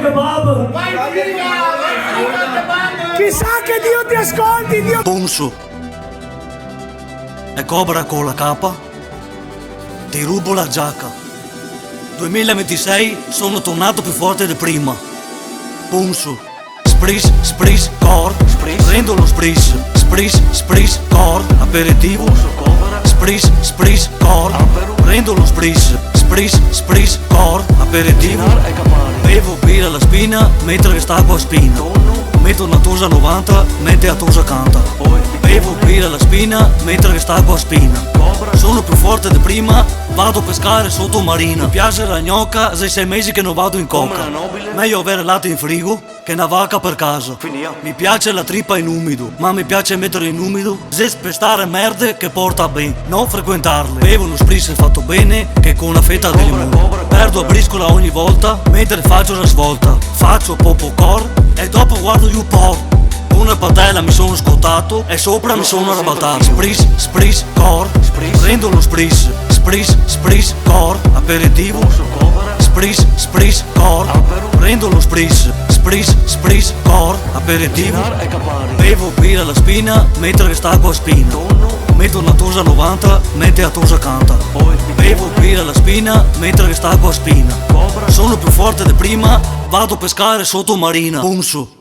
kebab. Vai figa kebab. Chissà che Dio ti ascolti, Dio. Ponzo e Cobra con la capa, ti rubo la giacca. 2026 sono tornato più forte di prima. Ponzo, spris, spris, cor, prendo lo spris, spris, spris, cor, aperitivo. Spris, spris, cor, prendo lo spris, spris, spris, cor, aperitivo. Bevo birra alla spina mentre che stacco a spina. Metto una tosa 90 mentre a tosa canta. Bevo birra alla spina mentre che stacco a spina. Sono più forte di prima, vado a pescare sotto marina. Mi piace la gnocca, sei 6 mesi che non vado in coca. Meglio avere latte in frigo che una vacca per casa. Mi piace la trippa in umido, ma mi piace mettere in umido se spestare merde che porta ben, non frequentarle. Bevo uno spritz fatto bene che con una fetta di limone. Perdo a briscola ogni volta mentre faccio la svolta. Faccio popocor e dopo guardo YouPorn. Una padella mi sono scottato e sopra mi sono arrabattato. Spris, spris, cor, prendo lo spris, spris, spris, cor, aperitivo. Spris, spris, cor, prendo lo spris, spris, spris, cor, aperitivo. Bevo birra alla spina mentre stacco a spina. Metto una tosa 90 mentre a tosa canta. Bevo birra alla spina mentre stacco a spina. Sono più forte di prima, vado a pescare sotto marina. Ponzo